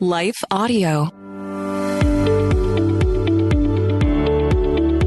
Life Audio.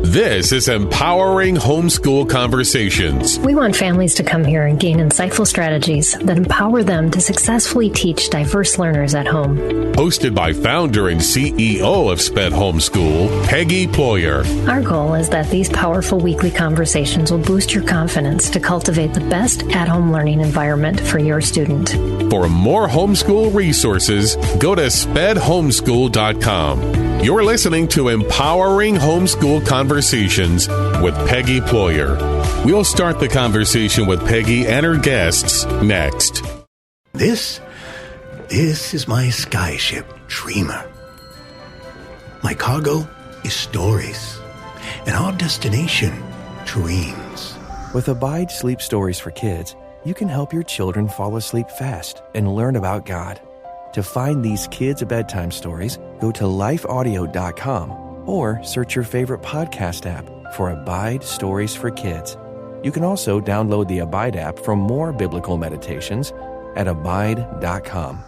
This is Empowering Homeschool Conversations. We want families to come here and gain insightful strategies that empower them to successfully teach diverse learners at home. Hosted by founder and CEO of SPED Homeschool, Peggy Ployer. Our goal is that these powerful weekly conversations will boost your confidence to cultivate the best at-home learning environment for your student. For more homeschool resources, go to spedhomeschool.com. You're listening to Empowering Homeschool Conversations with Peggy Ployer. We'll start the conversation with Peggy and her guests next. This is my skyship, Dreamer. My cargo is stories, and our destination, dreams. With Abide Sleep Stories for Kids, you can help your children fall asleep fast and learn about God. To find these kids' bedtime stories, go to lifeaudio.com or search your favorite podcast app for Abide Stories for Kids. You can also download the Abide app for more biblical meditations at abide.com.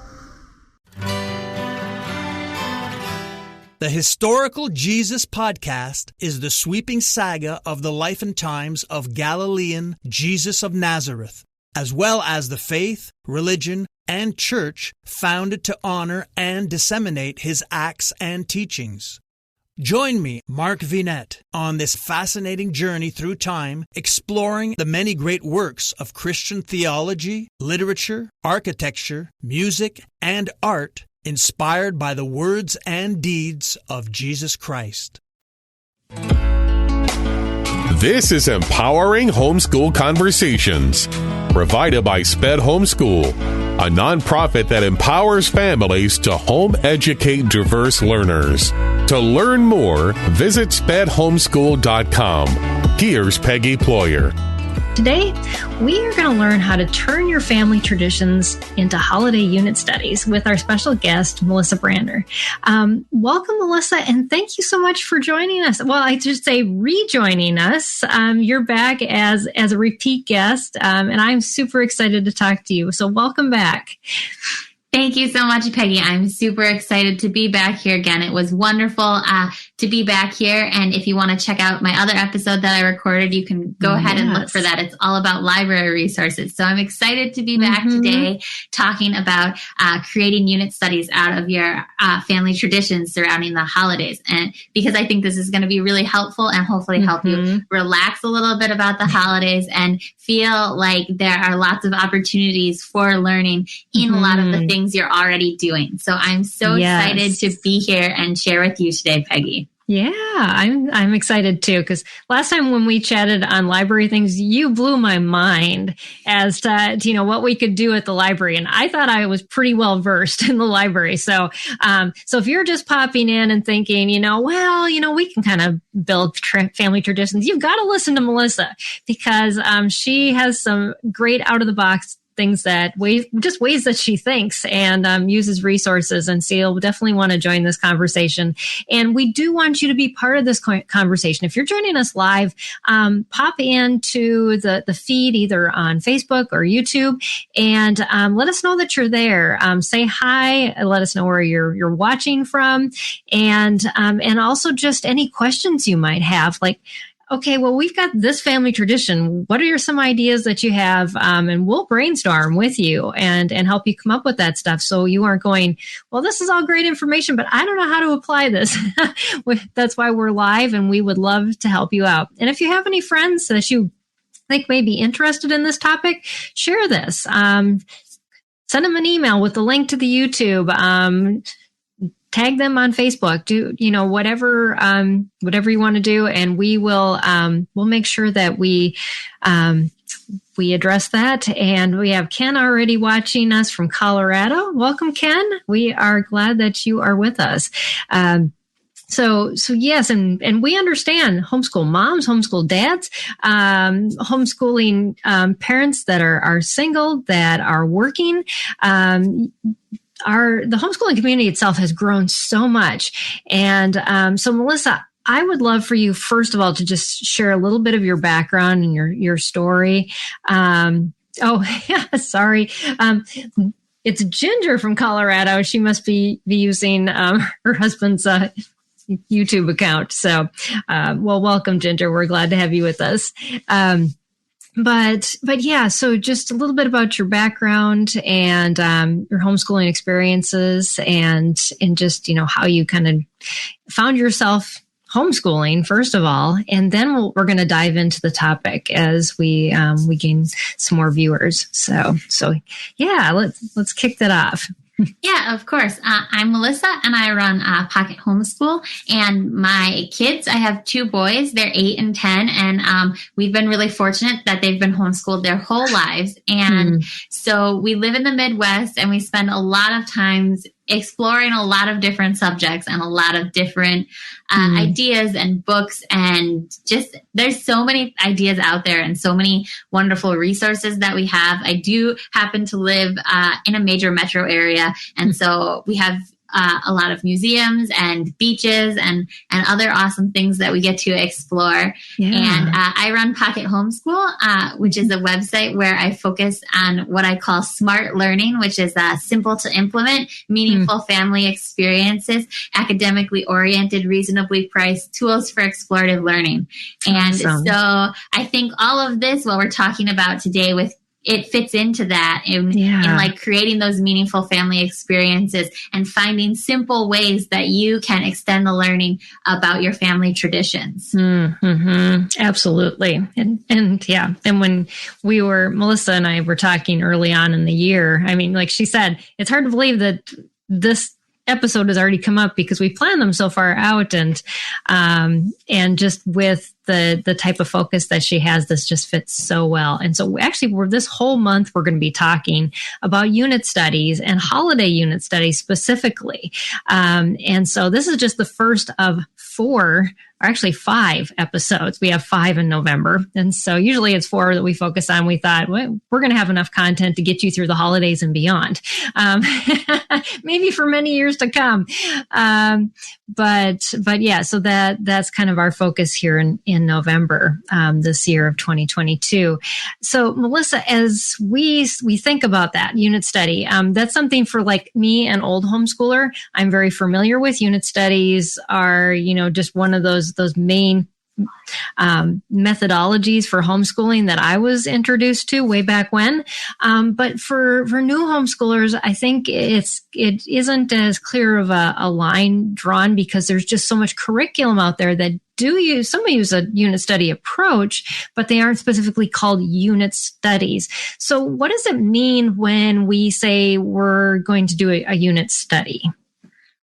The Historical Jesus Podcast is the sweeping saga of the life and times of Galilean Jesus of Nazareth, as well as the faith, religion, and church founded to honor and disseminate his acts and teachings. Join me, Mark Vinette, on this fascinating journey through time, exploring the many great works of Christian theology, literature, architecture, music, and art inspired by the words and deeds of Jesus Christ. This is Empowering Homeschool Conversations, provided by SPED Homeschool, a nonprofit that empowers families to home educate diverse learners. To learn more, visit spedhomeschool.com. Here's Peggy Ployer. Today, we are going to learn how to turn your family traditions into holiday unit studies with our special guest, Melissa Brander. Welcome, Melissa, and thank you so much for joining us. Well, I should say rejoining us. You're back as a repeat guest, and I'm super excited to talk to you. So welcome back. Thank you so much, Peggy. I'm super excited to be back here again. It was wonderful to be back here. And if you want to check out my other episode that I recorded, you can go ahead and look for that. It's all about library resources. So I'm excited to be back today talking about creating unit studies out of your family traditions surrounding the holidays. And because I think this is going to be really helpful and hopefully help you relax a little bit about the holidays and feel like there are lots of opportunities for learning in a lot of the things you're already doing. So I'm so excited to be here and share with you today, Peggy. Yeah, I'm excited too, because last time when we chatted on library things, you blew my mind as to what we could do at the library, and I thought I was pretty well versed in the library. So if you're just popping in and thinking, we can kind of build family traditions, you've got to listen to Melissa, because she has some great out of the box things ways that she thinks and uses resources. And so you'll definitely want to join this conversation. And we do want you to be part of this conversation. If you're joining us live, pop into the feed either on Facebook or YouTube and let us know that you're there. Say hi. Let us know where you're watching from, and also just any questions you might have, like, okay, well, we've got this family tradition. What are some ideas that you have? And we'll brainstorm with you and help you come up with that stuff. So you aren't going, well, this is all great information, but I don't know how to apply this. That's why we're live, and we would love to help you out. And if you have any friends that you think may be interested in this topic, share this. Send them an email with the link to the YouTube. Tag them on Facebook. Do whatever you want to do, and we will we'll make sure that we address that. And we have Ken already watching us from Colorado. Welcome, Ken. We are glad that you are with us. So yes, and we understand homeschool moms, homeschool dads, homeschooling parents that are single, that are working. The homeschooling community itself has grown so much. And so, Melissa, I would love for you, first of all, to just share a little bit of your background and your story. Sorry. it's Ginger from Colorado. She must be using her husband's YouTube account. So, well, welcome, Ginger. We're glad to have you with us. But yeah, so just a little bit about your background and your homeschooling experiences and just, how you kind of found yourself homeschooling, first of all, and then we're going to dive into the topic as we gain some more viewers. So yeah, let's kick that off. Yeah, of course. I'm Melissa, and I run Pocket Homeschool. And my kids, I have 2 boys. They're 8 and 10, and we've been really fortunate that they've been homeschooled their whole lives. And so we live in the Midwest, and we spend a lot of times exploring a lot of different subjects and a lot of different ideas and books, and just there's so many ideas out there and so many wonderful resources that we have. I do happen to live in a major metro area, and so we have a lot of museums and beaches and other awesome things that we get to explore. Yeah. And I run Pocket Homeschool, which is a website where I focus on what I call smart learning, which is simple to implement, meaningful family experiences, academically oriented, reasonably priced tools for explorative learning. And so I think all of this, what we're talking about today with it fits into that in like creating those meaningful family experiences and finding simple ways that you can extend the learning about your family traditions. Absolutely. And yeah. And when Melissa and I were talking early on in the year, I mean, like she said, it's hard to believe that this episode has already come up because we planned them so far out, and just with the type of focus that she has, this just fits so well. And so actually this whole month, we're going to be talking about unit studies and holiday unit studies specifically. And so this is just the first of 4, or actually 5 episodes. We have 5 in November. And so usually it's 4 that we focus on. We thought, well, we're going to have enough content to get you through the holidays and beyond. Maybe for many years to come. But yeah, so that's kind of our focus here in November, this year of 2022. So Melissa, as we think about that unit study, that's something for like me, an old homeschooler, I'm very familiar with. Unit studies are, just one of those main methodologies for homeschooling that I was introduced to way back when. But for new homeschoolers, I think it isn't as clear of a line drawn because there's just so much curriculum out there that some use a unit study approach, but they aren't specifically called unit studies. So what does it mean when we say we're going to do a unit study?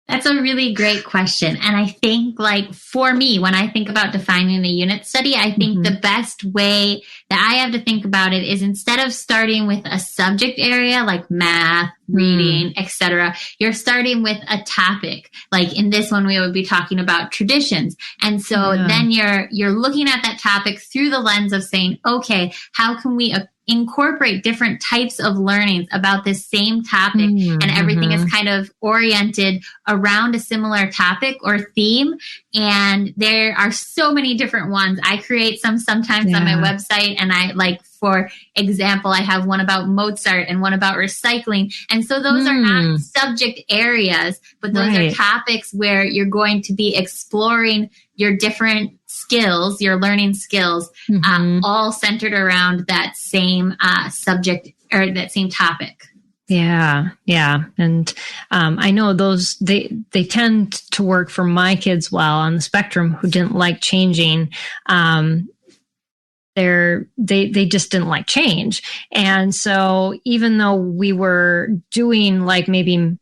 That's a really great question. And I think like for me, when I think about defining a unit study, I think the best way that I have to think about it is instead of starting with a subject area like math, reading, etc., you're starting with a topic. Like in this one, we would be talking about traditions. And so then you're looking at that topic through the lens of saying, okay, how can we incorporate different types of learnings about this same topic, and everything is kind of oriented around a similar topic or theme. And there are so many different ones. I create sometimes on my website, and I like, for example, I have one about Mozart and one about recycling. And so those are not subject areas, but those are topics where you're going to be exploring your different skills, your learning skills, all centered around that same subject or that same topic. Yeah. And I know those, they tend to work for my kids well on the spectrum who didn't like changing. They just didn't like change. And so even though we were doing like maybe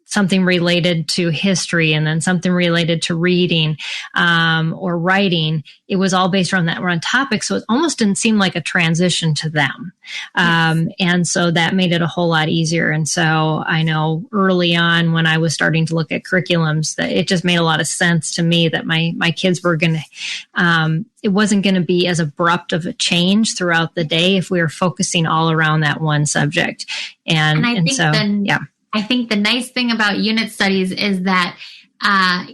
something related to history and then something related to reading or writing, it was all based around that one topic. So it almost didn't seem like a transition to them. And so that made it a whole lot easier. And so I know early on when I was starting to look at curriculums, that it just made a lot of sense to me that my kids were going to, it wasn't going to be as abrupt of a change throughout the day if we were focusing all around that one subject. I think the nice thing about unit studies is that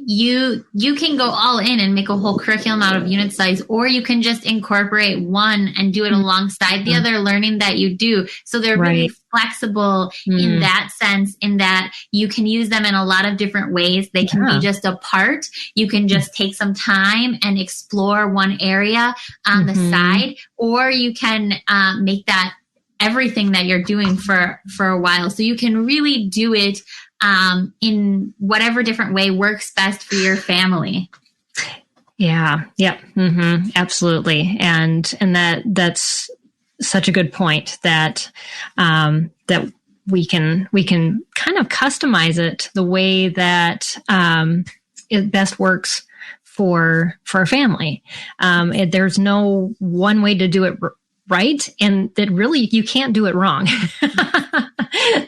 you can go all in and make a whole curriculum out of unit studies, or you can just incorporate one and do it alongside the other learning that you do. So they're really flexible in that sense, in that you can use them in a lot of different ways. They can be just a part. You can just take some time and explore one area on the side, or you can make that everything that you're doing for a while. So you can really do it in whatever different way works best for your family. Yeah. Yep. Absolutely. And that's such a good point that we can kind of customize it the way that it best works for a family. There's no one way to do it right, and that really you can't do it wrong.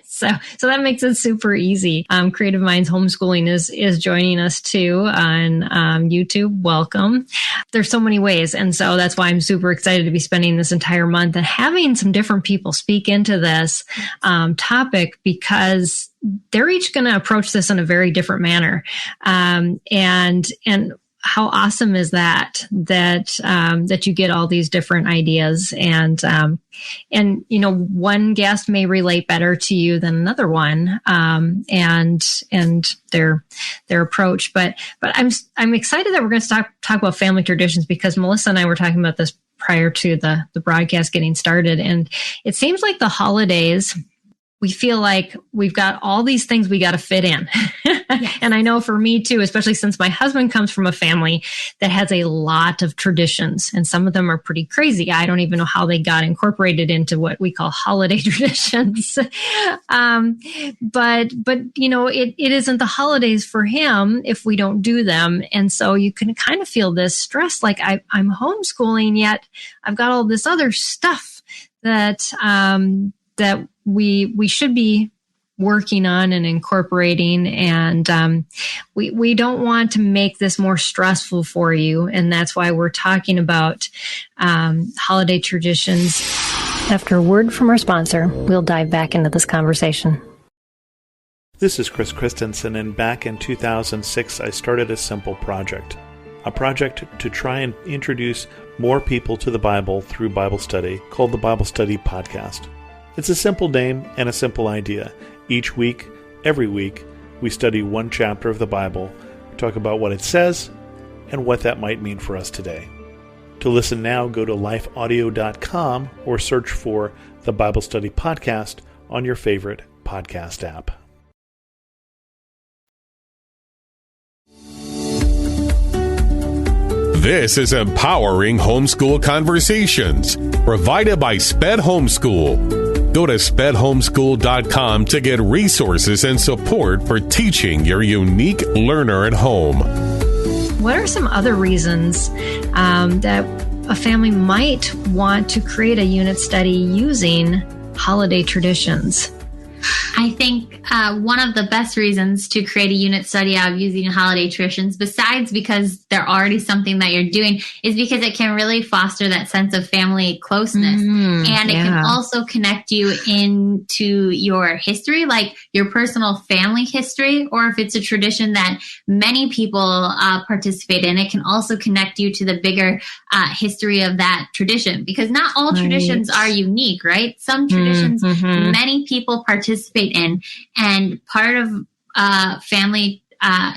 So that makes it super easy. Creative Minds Homeschooling is joining us too on YouTube. Welcome. There's so many ways. And so that's why I'm super excited to be spending this entire month and having some different people speak into this topic, because they're each going to approach this in a very different manner. And how awesome is that you get all these different ideas, and one guest may relate better to you than another one, and their approach. But I'm excited that we're going to talk about family traditions, because Melissa and I were talking about this prior to the broadcast getting started, and it seems like the holidays, we feel like we've got all these things we got to fit in. Yes. And I know for me too, especially since my husband comes from a family that has a lot of traditions, and some of them are pretty crazy. I don't even know how they got incorporated into what we call holiday traditions. But it isn't the holidays for him if we don't do them. And so you can kind of feel this stress, like I'm homeschooling, yet I've got all this other stuff that we should be working on and incorporating. And we don't want to make this more stressful for you. And that's why we're talking about holiday traditions. After a word from our sponsor, we'll dive back into this conversation. This is Chris Christensen, and back in 2006, I started a simple project. A project to try and introduce more people to the Bible through Bible study called the Bible Study Podcast. It's a simple name and a simple idea. Each week, every week, we study one chapter of the Bible, talk about what it says, and what that might mean for us today. To listen now, go to lifeaudio.com or search for the Bible Study Podcast on your favorite podcast app. This is Empowering Homeschool Conversations, provided by Sped Homeschool. Go to spedhomeschool.com to get resources and support for teaching your unique learner at home. What are some other reasons that a family might want to create a unit study using holiday traditions? I think one of the best reasons to create a unit study out of using holiday traditions, besides because they're already something that you're doing, is because it can really foster that sense of family closeness. And it can also connect you into your history, like your personal family history, or if it's a tradition that many people participate in, it can also connect you to the bigger history of that tradition, because not all traditions are unique, right? Some traditions many people participate in, and part of family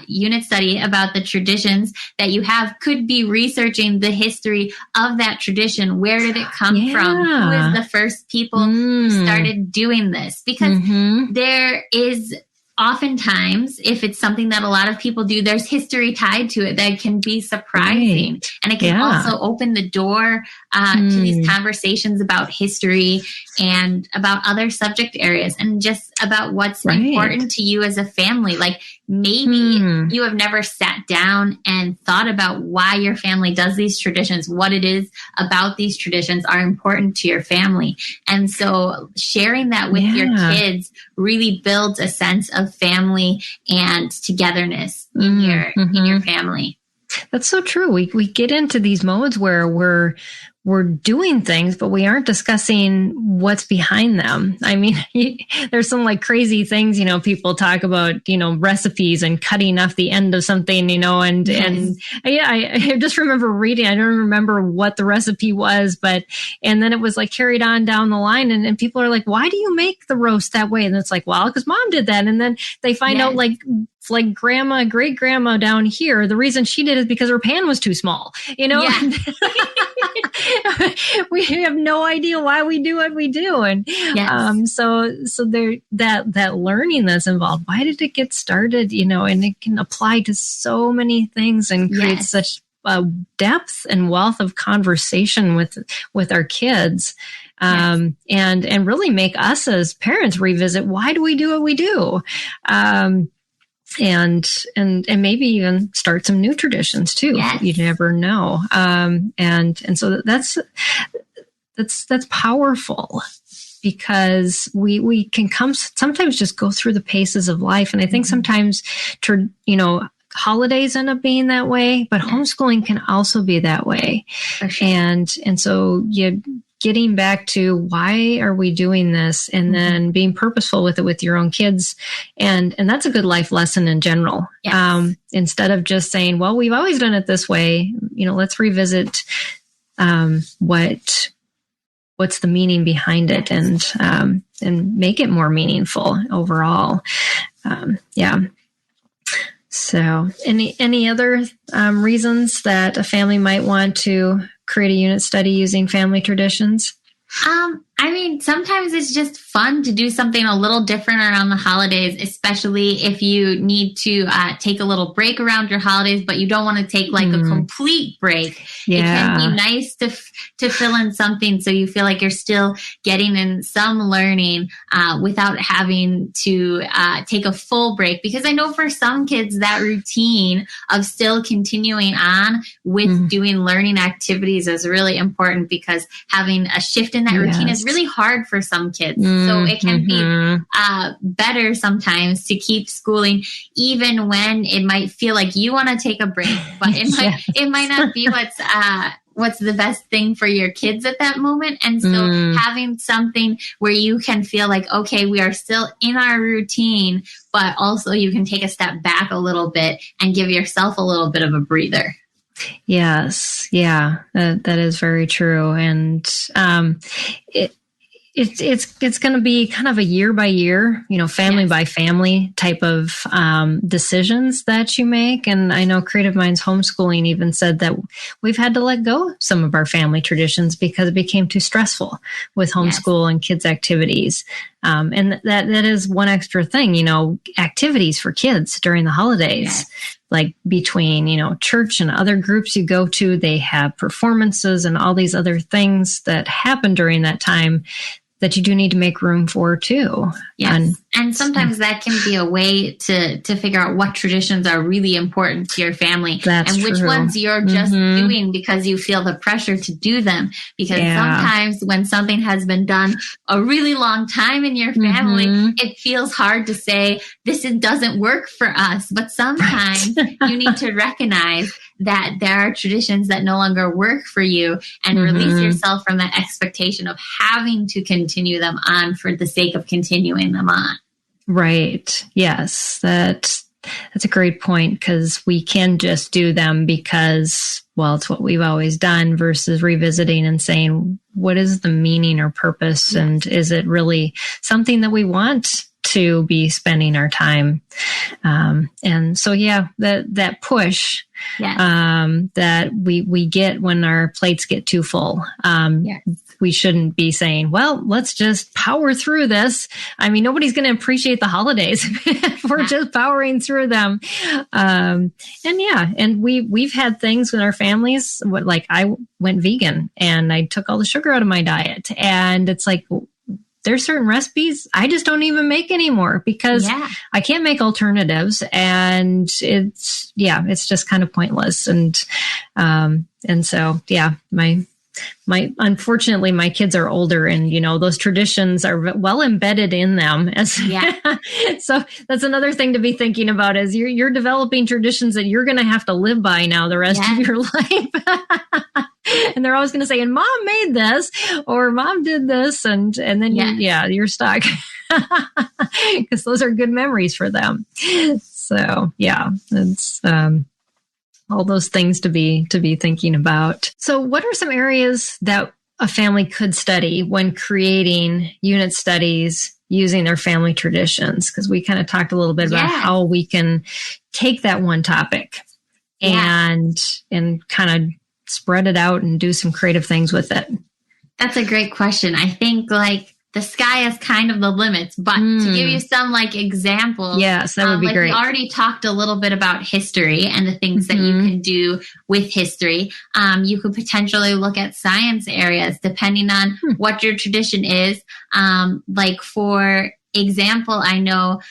unit study about the traditions that you have could be researching the history of that tradition. Where did it come from? Who is the first people who started doing this? Because there is oftentimes, if it's something that a lot of people do, there's history tied to it that can be surprising. Right. And it can also open the door to these conversations about history and about other subject areas, and just about what's important to you as a family. Like maybe you have never sat down and thought about why your family does these traditions, what it is about these traditions are important to your family. And so sharing that with your kids really builds a sense of family and togetherness in your family. That's so true. We get into these modes where we're doing things, but we aren't discussing what's behind them. I mean, there's some like crazy things, people talk about, recipes and cutting off the end of something, and yeah, I just remember reading, I don't remember what the recipe was, and then it was like carried on down the line, and people are like, why do you make the roast that way? And it's like, well, because mom did that. And then they find out like grandma, great grandma down here, the reason she did is because her pan was too small, Yeah. We have no idea why we do what we do. And so there that learning that's involved, why did it get started, and it can apply to so many things and create such depth and wealth of conversation with our kids. And really make us as parents revisit, why do we do what we do? And maybe even start some new traditions too. Yes. You never know. And so that's powerful, because we can sometimes just go through the paces of life. And I think sometimes, holidays end up being that way, but homeschooling can also be that way. For sure. And so getting back to why are we doing this, and then being purposeful with it with your own kids. And that's a good life lesson in general. Yes. Instead of just saying, well, we've always done it this way, let's revisit, what's the meaning behind it, and make it more meaningful overall. So any other reasons that a family might want to create a unit study using family traditions? I mean, sometimes it's just fun to do something a little different around the holidays, especially if you need to take a little break around your holidays, but you don't want to take like a complete break. Yeah. It can be nice to fill in something so you feel like you're still getting in some learning without having to take a full break. Because I know for some kids, that routine of still continuing on with doing learning activities is really important, because having a shift in that routine is really hard for some kids. So it can be better sometimes to keep schooling, even when it might feel like you want to take a break, but it might not be what's the best thing for your kids at that moment. And so having something where you can feel like, okay, we are still in our routine, but also you can take a step back a little bit and give yourself a little bit of a breather. Yes. Yeah, that is very true. And it's going to be kind of a year by year, family by family type of decisions that you make. And I know Creative Minds Homeschooling even said that we've had to let go of some of our family traditions because it became too stressful with homeschool and kids' activities. And that is one extra thing, activities for kids during the holidays. Yes. Like between, church and other groups you go to, they have performances and all these other things that happen during that time that you do need to make room for too. Yes. And sometimes that can be a way to figure out what traditions are really important to your family. That's and which true. ones you're just doing because you feel the pressure to do them. Because sometimes when something has been done a really long time in your family, it feels hard to say, this doesn't work for us. But sometimes you need to recognize that there are traditions that no longer work for you, and release yourself from that expectation of having to continue them on for the sake of continuing them on. Right. Yes. That's a great point, because we can just do them because, well, it's what we've always done, versus revisiting and saying, what is the meaning or purpose? And is it really something that we want to be spending our time? And so, that push that we get when our plates get too full. We shouldn't be saying, well, let's just power through this. I mean, nobody's going to appreciate the holidays if we're just powering through them. And we've had things in our families, like I went vegan and I took all the sugar out of my diet. And it's like, there's certain recipes I just don't even make anymore because I can't make alternatives, and it's just kind of pointless. And so, Unfortunately, my kids are older, and those traditions are well embedded in them. So that's another thing to be thinking about, is you're developing traditions that you're going to have to live by now the rest of your life. And they're always going to say, and mom made this, or mom did this. And then you're stuck, because those are good memories for them. So it's, all those things to be thinking about. So what are some areas that a family could study when creating unit studies using their family traditions? Because we kind of talked a little bit about how we can take that one topic and kind of spread it out and do some creative things with it. That's a great question. I think the sky is kind of the limits, but to give you some examples. Yes, that would be great. We already talked a little bit about history and the things that you can do with history. You could potentially look at science areas depending on what your tradition is. For example, I know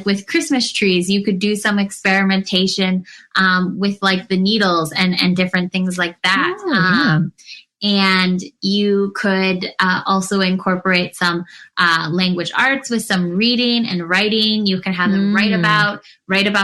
with Christmas trees, you could do some experimentation with the needles and different things like that. And you could also incorporate some language arts with some reading and writing. You can have them write about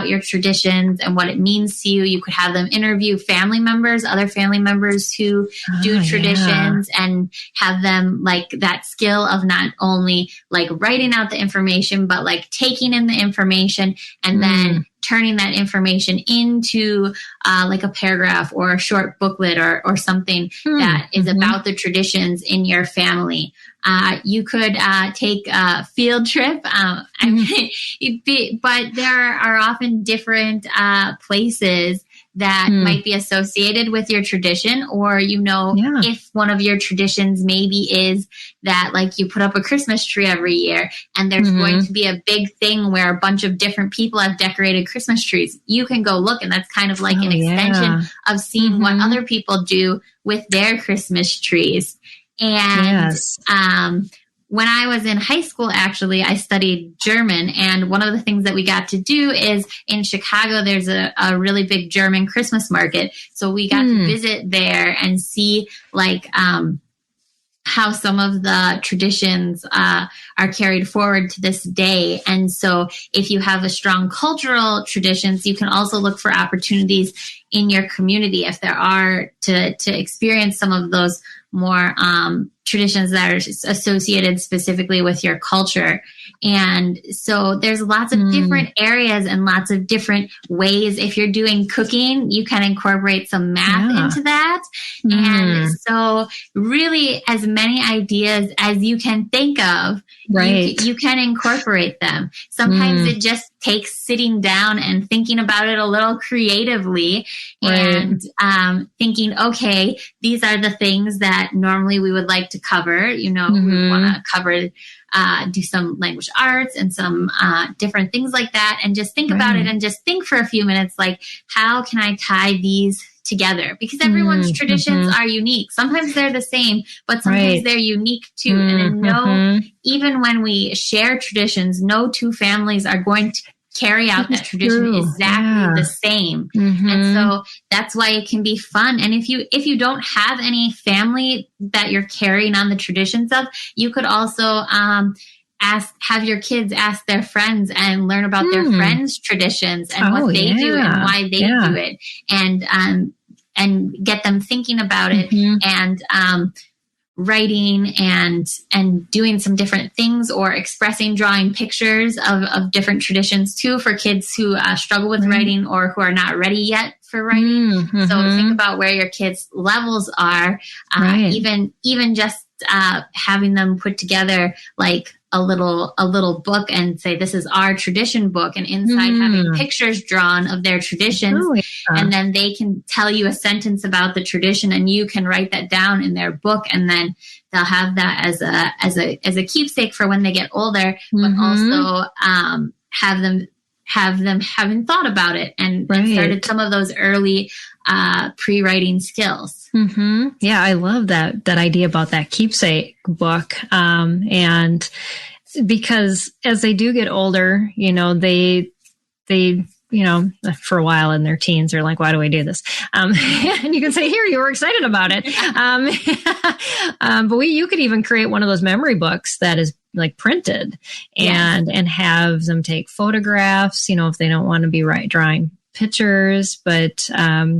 your traditions and what it means to you. You could have them interview other family members who do traditions, and have them that skill of not only writing out the information, but taking in the information and then turning that information into a paragraph or a short booklet or something that is about the traditions in your family. You could take a field trip, but there are often different places that might be associated with your tradition, or if one of your traditions maybe is that you put up a Christmas tree every year, and there's going to be a big thing where a bunch of different people have decorated Christmas trees. You can go look, and that's kind of an extension of seeing what other people do with their Christmas trees. And when I was in high school, actually, I studied German. And one of the things that we got to do is in Chicago, there's a really big German Christmas market. So we got to visit there and see how some of the traditions are carried forward to this day. And so if you have a strong cultural traditions, you can also look for opportunities in your community, if there are, to experience some of those more traditions that are associated specifically with your culture. And so there's lots of different areas and lots of different ways. If you're doing cooking, you can incorporate some math into that. And so really as many ideas as you can think of, you can incorporate them. Sometimes it just takes sitting down and thinking about it a little creatively and thinking, okay, these are the things that normally we would like to cover. We want to cover, do some language arts and some different things like that, and just think about it and just think for a few minutes, how can I tie these together? Because everyone's traditions are unique. Sometimes they're the same, but sometimes they're unique too. And even when we share traditions, no two families are going to carry out that tradition exactly the same. And so that's why it can be fun. And if you don't have any family that you're carrying on the traditions of, you could also have your kids ask their friends and learn about their friends' traditions and what they do and why they do it, and get them thinking about it and writing and doing some different things, or drawing pictures of different traditions too, for kids who struggle with writing or who are not ready yet for writing. So think about where your kids' levels are, even just having them put together a little book and say, this is our tradition book, and inside having pictures drawn of their traditions. And then they can tell you a sentence about the tradition, and you can write that down in their book, and then they'll have that as a keepsake for when they get older, but also have them having thought about it and started some of those early pre-writing skills. Yeah, I love that idea about that keepsake book. And because as they do get older, they for a while in their teens, they're like, why do we do this? And you can say, here, you were excited about it. But you could even create one of those memory books that is like printed and have them take photographs, if they don't want to be drawing pictures, but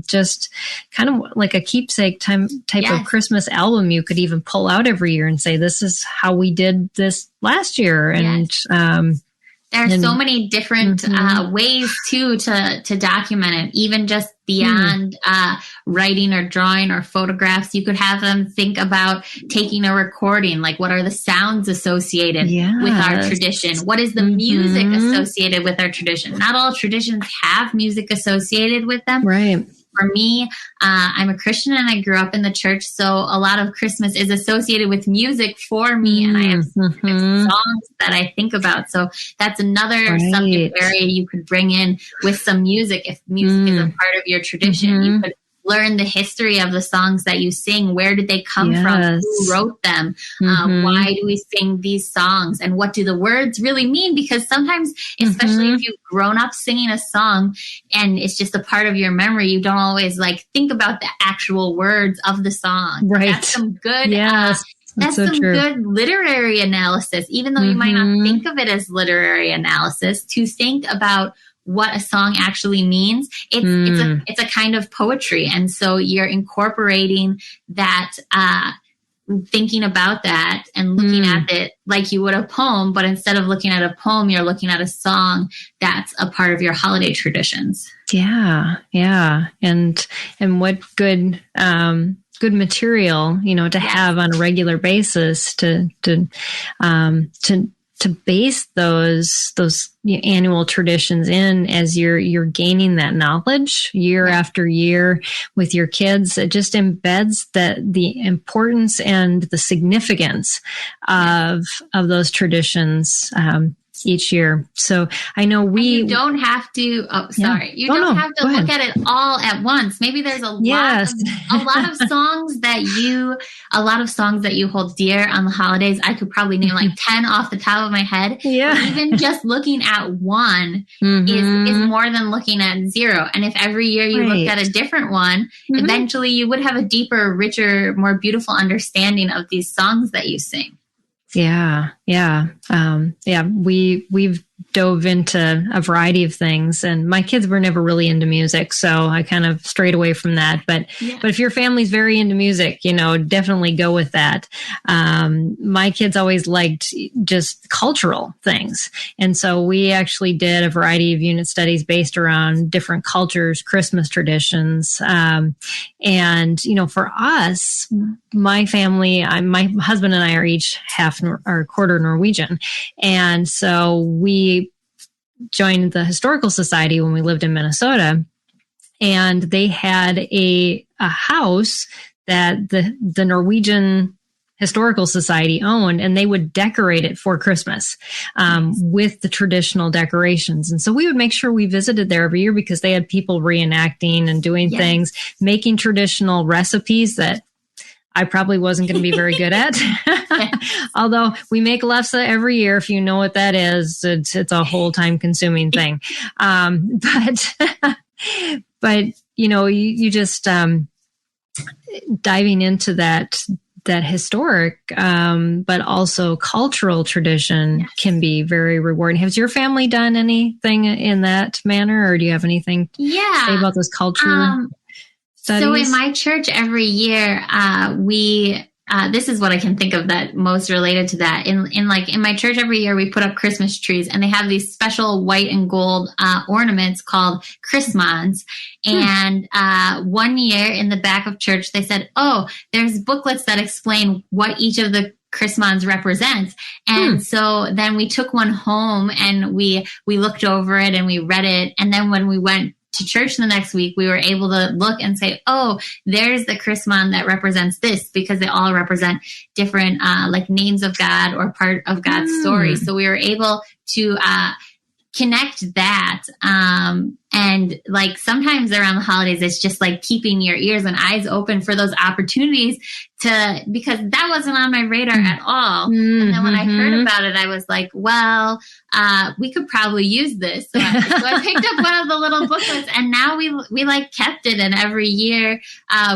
just kind of like a keepsake type of Christmas album you could even pull out every year and say, this is how we did this last year. And there are so many different ways to document it, even just beyond writing or drawing or photographs. You could have them think about taking a recording, like what are the sounds associated with our tradition? What is the music associated with our tradition? Not all traditions have music associated with them. Right. For me, I'm a Christian and I grew up in the church, so a lot of Christmas is associated with music for me, and I have songs that I think about. So that's another subject area you could bring in with some music. If music is a part of your tradition, you could learn the history of the songs that you sing. Where did they come from? Who wrote them? Why do we sing these songs? And what do the words really mean? Because sometimes, especially if you've grown up singing a song and it's just a part of your memory, you don't always think about the actual words of the song. Right. That's some good That's so some good literary analysis, even though you might not think of it as literary analysis, to think about what a song actually means. It's a kind of poetry. And so you're incorporating that, thinking about that and looking at it like you would a poem, but instead of looking at a poem, you're looking at a song that's a part of your holiday traditions. Yeah. Yeah. And what good material, to have on a regular basis to base those annual traditions in as you're gaining that knowledge year after year with your kids. It just embeds the importance and the significance of those traditions each year. So I know you don't have to. You don't have to look at it all at once. Maybe there's a lot of songs that you hold dear on the holidays. I could probably name like 10 off the top of my head. Yeah. But even just looking at one is more than looking at 0. And if every year you looked at a different one, eventually you would have a deeper, richer, more beautiful understanding of these songs that you sing. Yeah. We've dove into a variety of things, and my kids were never really into music, so I kind of strayed away from that. But if your family's very into music, definitely go with that. My kids always liked just cultural things, and so we actually did a variety of unit studies based around different cultures, Christmas traditions, and for us, my family, my husband and I are each half or quarter Norwegian, and so we joined the Historical Society when we lived in Minnesota, and they had a house that the Norwegian Historical Society owned, and they would decorate it for Christmas with the traditional decorations. And so we would make sure we visited there every year because they had people reenacting and doing things, making traditional recipes that I probably wasn't going to be very good at. Although we make lefse every year. If you know what that is, it's a whole time consuming thing. But you just diving into that historic, but also cultural tradition can be very rewarding. Has your family done anything in that manner, or do you have anything to say about those cultural studies? So in my church every year, this is what I can think of that most related to that. In my church every year, we put up Christmas trees, and they have these special white and gold ornaments called Chrismons. And one year in the back of church, they said, there's booklets that explain what each of the Chrismons represents. And so then we took one home and we looked over it and we read it. And then when we went to church the next week, we were able to look and say, there's the Chrismon that represents this, because they all represent different names of God or part of God's story. So we were able to connect that. And like sometimes around the holidays, it's just like keeping your ears and eyes open for those opportunities because that wasn't on my radar at all. Mm-hmm. And then when I heard about it, I was like, well, we could probably use this. So I picked up one of the little booklets, and now we like kept it. And every year,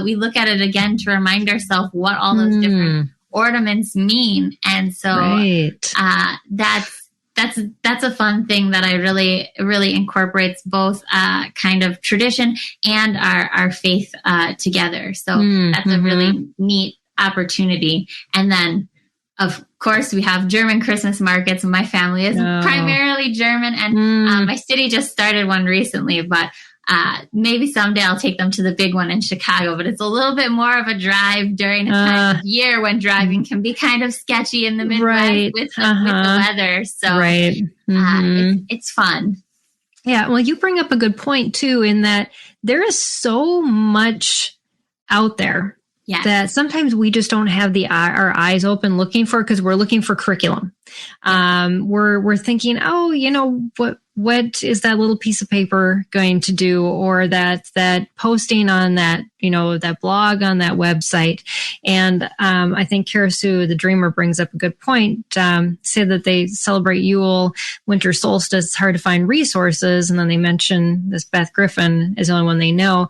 we look at it again to remind ourselves what all those different ornaments mean. And so, that's a fun thing that I really incorporates both kind of tradition and our faith together. So that's a really neat opportunity. And then, of course, we have German Christmas markets. My family is primarily German, and my city just started one recently, but maybe someday I'll take them to the big one in Chicago, but it's a little bit more of a drive during a time of year when driving can be kind of sketchy in the Midwest with the weather. So it's fun. Yeah. Well, you bring up a good point too, in that there is so much out there that sometimes we just don't have our eyes open looking for, because we're looking for curriculum. We're thinking, what is that little piece of paper going to do, or that posting on that, that blog on that website. And I think Karasu, the dreamer, brings up a good point. Say that they celebrate Yule, winter solstice, it's hard to find resources. And then they mention this Beth Griffin is the only one they know.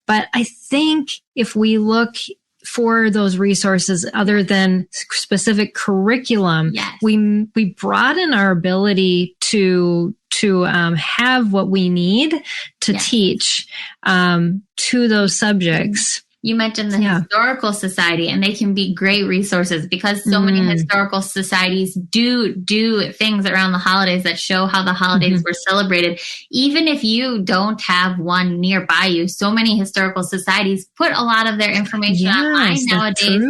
But I think if we look for those resources other than specific curriculum, we broaden our ability to have what we need to teach to those subjects. You mentioned the Historical Society, and they can be great resources because so many historical societies do things around the holidays that show how the holidays were celebrated. Even if you don't have one nearby you, so many historical societies put a lot of their information online nowadays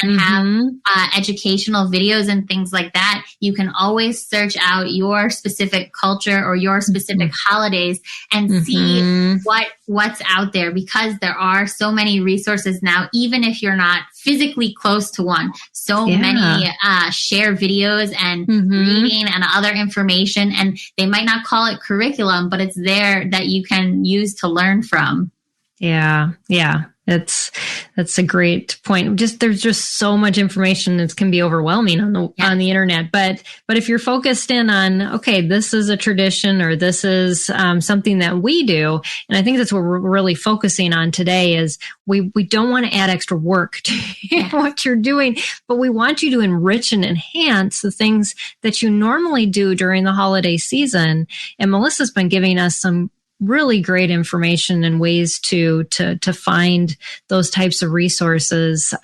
and have educational videos and things like that. You can always search out your specific culture or your specific holidays and see what's out there, because there are so many resources now, even if you're not physically close to one. So many share videos and reading and other information, and they might not call it curriculum, but it's there that you can use to learn from. Yeah. That's a great point. There's just so much information that can be overwhelming on the internet. But if you're focused in on, okay, this is a tradition, or this is something that we do, and I think that's what we're really focusing on today, is we don't want to add extra work to what you're doing, but we want you to enrich and enhance the things that you normally do during the holiday season. And Melissa's been giving us some really great information and ways to find those types of resources,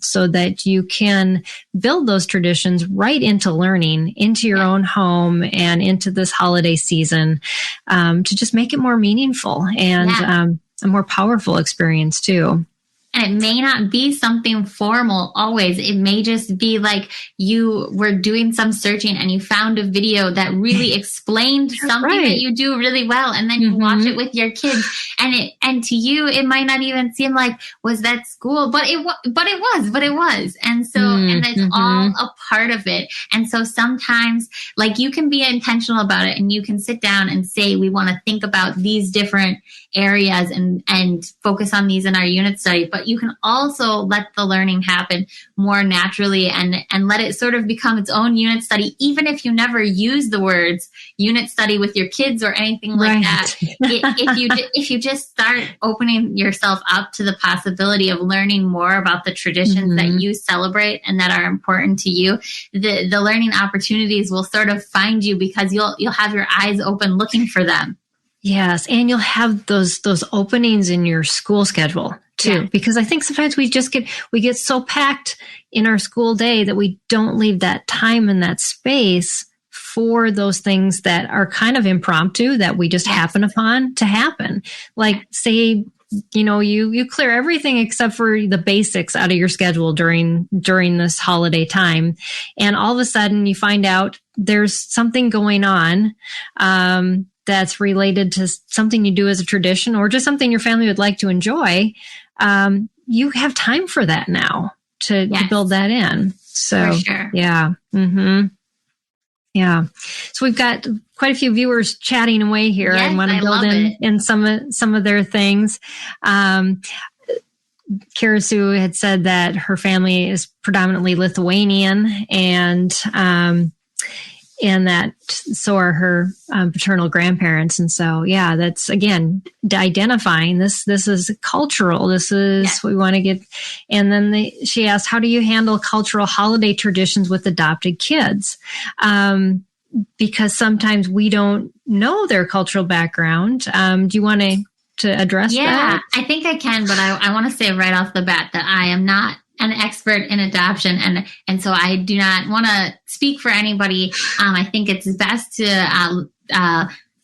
so that you can build those traditions right into learning, into your own home and into this holiday season, to just make it more meaningful and a more powerful experience too. And it may not be something formal always. It may just be like you were doing some searching and you found a video that really explained something that you do really well. And then you watch it with your kids, and to you, it might not even seem like, was that school? But it was. And so, and it's all a part of it. And so sometimes, like, you can be intentional about it, and you can sit down and say, we want to think about these different areas and focus on these in our unit study. But you can also let the learning happen more naturally and let it sort of become its own unit study, even if you never use the words unit study with your kids or anything like that. If you just start opening yourself up to the possibility of learning more about the traditions that you celebrate and that are important to you, the learning opportunities will sort of find you, because you'll have your eyes open looking for them. Yes. And you'll have those openings in your school schedule too, because I think sometimes we get so packed in our school day that we don't leave that time and that space for those things that are kind of impromptu, that we just happen upon to happen. Like, say, you clear everything except for the basics out of your schedule during this holiday time. And all of a sudden you find out there's something going on, that's related to something you do as a tradition, or just something your family would like to enjoy. You have time for that now to build that in. So, for sure. yeah. Mm-hmm. Yeah. So we've got quite a few viewers chatting away here. Yes, I want to build in some of their things. Karasu had said that her family is predominantly Lithuanian, and that so are her paternal grandparents. And so, yeah, that's again identifying this is cultural. This is what we want to get. And then she asked, how do you handle cultural holiday traditions with adopted kids? Because sometimes we don't know their cultural background. Do you want to address that? Yeah, I think I can, but I want to say right off the bat that I am not an expert in adoption, and so I do not want to speak for anybody. I think it's best to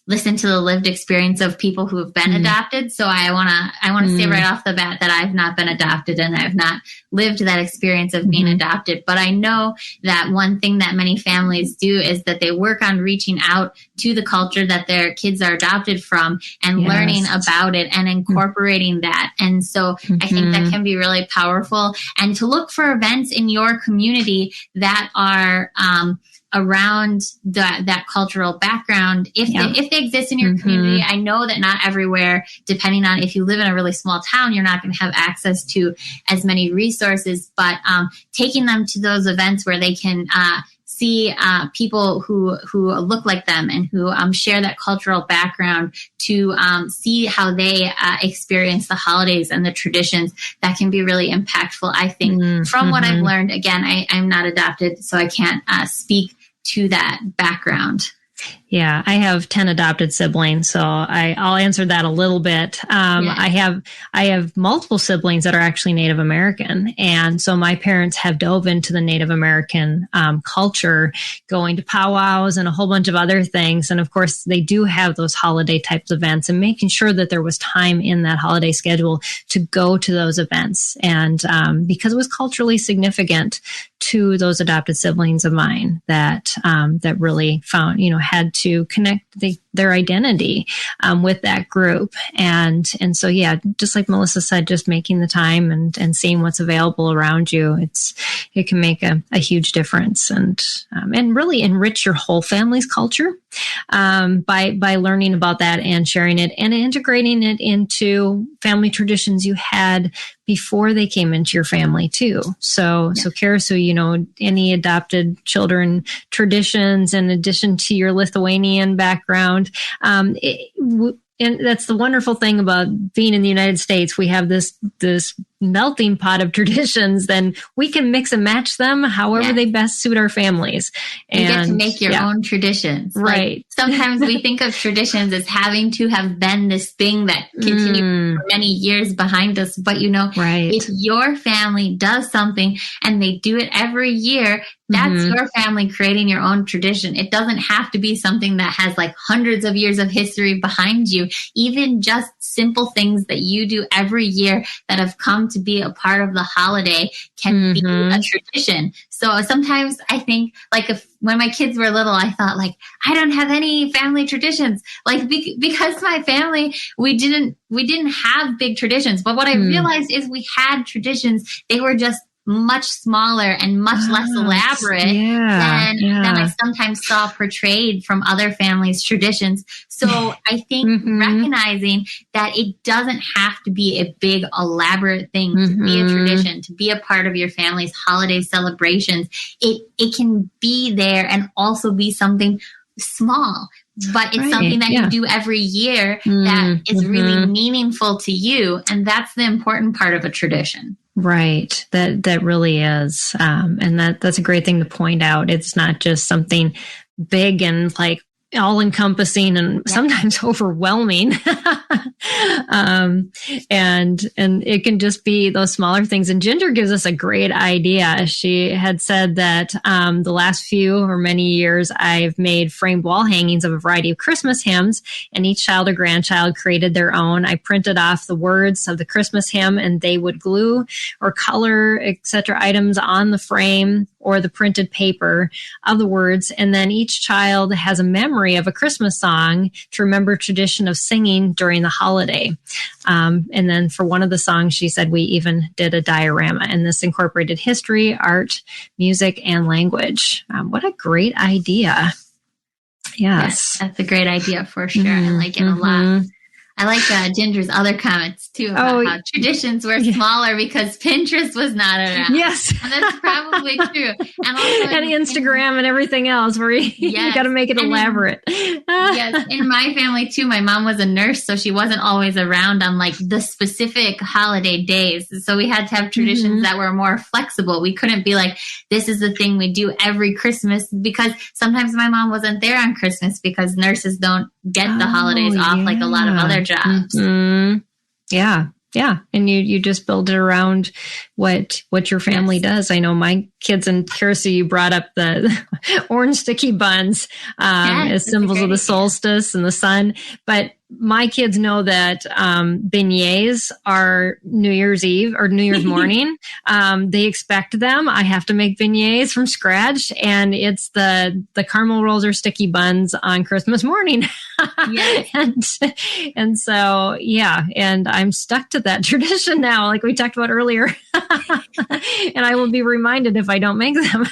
listen to the lived experience of people who have been adopted. So I want to say right off the bat that I've not been adopted and I've not lived that experience of being adopted. But I know that one thing that many families do is that they work on reaching out to the culture that their kids are adopted from and learning about it and incorporating that. And so I think that can be really powerful. And to look for events in your community that are around that cultural background, if they exist in your community. I know that not everywhere, depending on if you live in a really small town, you're not going to have access to as many resources, but taking them to those events where they can see people who look like them and who share that cultural background, to see how they experience the holidays and the traditions, that can be really impactful, I think. From what I've learned, again, I'm not adopted, so I can't speak to that background. Yeah, I have 10 adopted siblings, so I'll answer that a little bit. I have multiple siblings that are actually Native American, and so my parents have dove into the Native American culture, going to powwows and a whole bunch of other things. And of course, they do have those holiday types of events, and making sure that there was time in that holiday schedule to go to those events, and because it was culturally significant to those adopted siblings of mine that really found, had to connect their identity with that group. And so, yeah, just like Melissa said, just making the time and seeing what's available around you, it can make a huge difference and really enrich your whole family's culture by learning about that and sharing it and integrating it into family traditions you had before they came into your family too. So Karasu, any adopted children traditions in addition to your Lithuanian background, and that's the wonderful thing about being in the United States. We have this melting pot of traditions, then we can mix and match them however they best suit our families. And you get to make your own traditions. Right. Like, sometimes we think of traditions as having to have been this thing that continued for many years behind us. But if your family does something and they do it every year, that's your family creating your own tradition. It doesn't have to be something that has like hundreds of years of history behind you. Even just simple things that you do every year that have come to be a part of the holiday can be a tradition. So sometimes I think, like, when my kids were little, I thought, like, I don't have any family traditions, like because my family, we didn't have big traditions. But what I realized is we had traditions. They were just much smaller and much less elaborate than I sometimes saw portrayed from other families' traditions. So I think recognizing that it doesn't have to be a big, elaborate thing to be a tradition, to be a part of your family's holiday celebrations. It can be there and also be something small, but it's something that you do every year that is really meaningful to you. And that's the important part of a tradition. Right. That really is. And that's a great thing to point out. It's not just something big and like all encompassing and sometimes overwhelming. And it can just be those smaller things. And Ginger gives us a great idea. She had said that the last few or many years, I've made framed wall hangings of a variety of Christmas hymns, and each child or grandchild created their own. I printed off the words of the Christmas hymn, and they would glue or color, etc. items on the frame or the printed paper of the words. And then each child has a memory of a Christmas song to remember tradition of singing during the holiday. And then for one of the songs, she said we even did a diorama, and this incorporated history, art, music, and language. What a great idea. Yes, that's a great idea for sure. I like it a lot. I like Ginger's other comments too about how traditions were smaller because Pinterest was not around. Yes. And that's probably true. And also and Instagram and everything else where you got to make it elaborate. Yes. In my family too, my mom was a nurse, so she wasn't always around on like the specific holiday days. So we had to have traditions that were more flexible. We couldn't be like, this is the thing we do every Christmas, because sometimes my mom wasn't there on Christmas because nurses don't get the holidays off like a lot of other jobs. Yeah. And you just build it around what your family does. I know my kids, and Kelsey, you brought up the orange sticky buns as symbols of the solstice and the sun. But my kids know that beignets are New Year's Eve or New Year's morning. They expect them. I have to make beignets from scratch, and it's the caramel rolls or sticky buns on Christmas morning. Yes. and so, and I'm stuck to that tradition now, like we talked about earlier. And I will be reminded if I don't make them.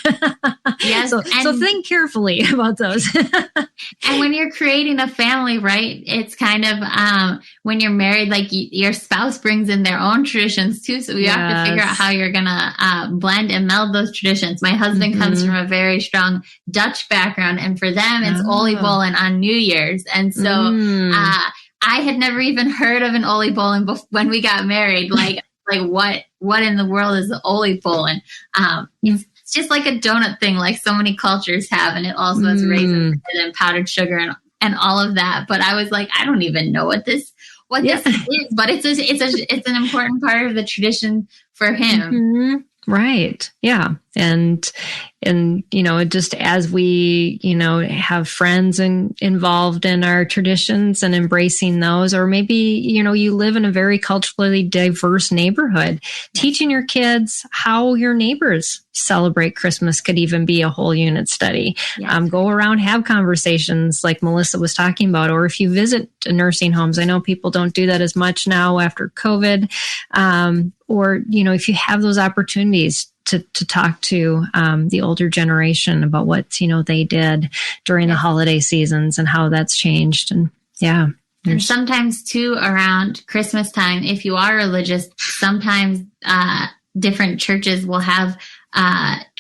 Yes. So think carefully about those. And when you're creating a family, right, it's kind of when you're married, like your spouse brings in their own traditions too. So you have to figure out how you're going to blend and meld those traditions. My husband comes from a very strong Dutch background, and for them, it's oliebollen on New Year's. And so I had never even heard of an oliebollen when we got married. Like what in the world is the oliebollen? It's just like a donut thing, like so many cultures have, and it also has raisins and powdered sugar and all of that. But I was like, I don't even know what this is, but it's an important part of the tradition for him. Right. Yeah. And, just as we, have friends involved in our traditions and embracing those, or maybe, you live in a very culturally diverse neighborhood, teaching your kids how your neighbors celebrate Christmas could even be a whole unit study. Yes. Go around, have conversations like Melissa was talking about, or if you visit nursing homes, I know people don't do that as much now after COVID, or, if you have those opportunities to talk to the older generation about what, they did during the holiday seasons and how that's changed. And and sometimes too, around Christmas time, if you are religious, sometimes different churches will have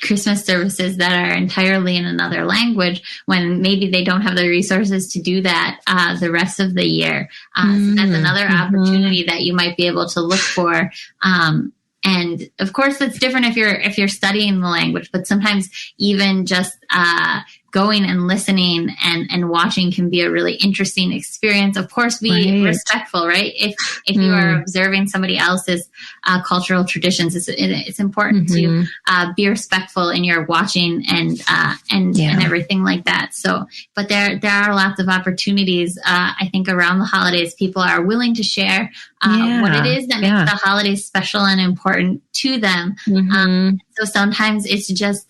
Christmas services that are entirely in another language when maybe they don't have the resources to do that the rest of the year. So that's another opportunity that you might be able to look for. And of course, it's different if you're studying the language, but sometimes even just going and listening and watching can be a really interesting experience. Of course, be respectful, right? If you are observing somebody else's cultural traditions, it's important to be respectful in your watching and everything like that. So, but there are lots of opportunities. I think around the holidays, people are willing to share what it is that makes the holidays special and important to them. So sometimes it's just,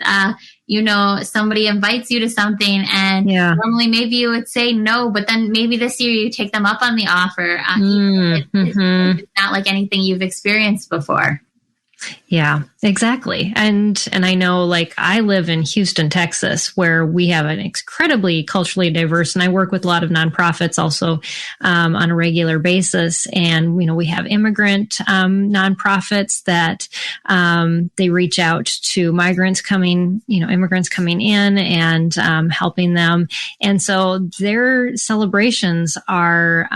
somebody invites you to something and normally maybe you would say no, but then maybe this year you take them up on the offer. It's not like anything you've experienced before. Yeah, exactly. And I know, like, I live in Houston, Texas, where we have an incredibly culturally diverse, and I work with a lot of nonprofits also on a regular basis. And, we have immigrant nonprofits that they reach out to immigrants coming in and helping them. And so their celebrations are,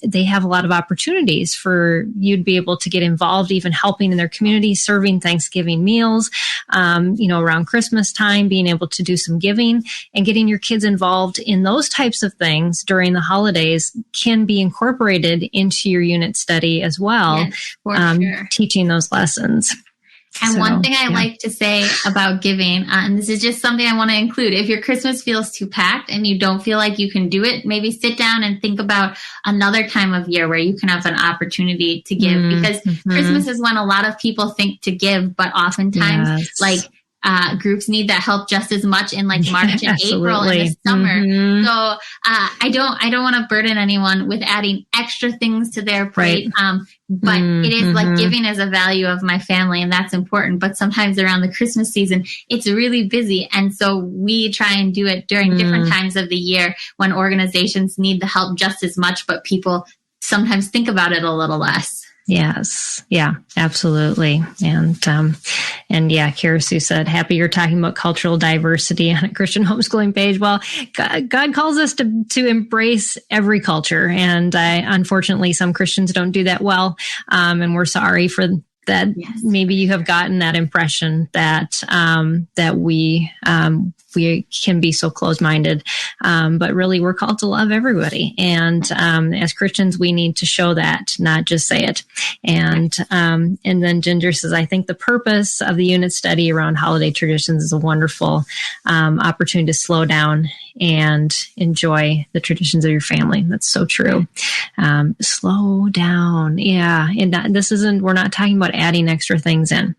they have a lot of opportunities for you to be able to get involved, even helping in their community, serving Thanksgiving meals, around Christmas time, being able to do some giving and getting your kids involved in those types of things during the holidays can be incorporated into your unit study as well, yes, for sure. Teaching those lessons. And one thing I like to say about giving, and this is just something I want to include, if your Christmas feels too packed and you don't feel like you can do it, maybe sit down and think about another time of year where you can have an opportunity to give, because Christmas is when a lot of people think to give, but oftentimes groups need that help just as much in like March and April and the summer. So I don't want to burden anyone with adding extra things to their plate. But it is like giving as a value of my family, and that's important. But sometimes around the Christmas season, it's really busy. And so we try and do it during different times of the year when organizations need the help just as much, but people sometimes think about it a little less. Yes. Yeah, absolutely. And yeah, Kira Sue said, happy you're talking about cultural diversity on a Christian homeschooling page. Well, God calls us to embrace every culture. And unfortunately, some Christians don't do that well. And we're sorry for that. Yes. Maybe you have gotten that impression that we can be so closed-minded, but really we're called to love everybody. And as Christians, we need to show that, not just say it. And then Ginger says, I think the purpose of the unit study around holiday traditions is a wonderful opportunity to slow down and enjoy the traditions of your family. That's so true. Slow down. Yeah. And we're not talking about adding extra things in,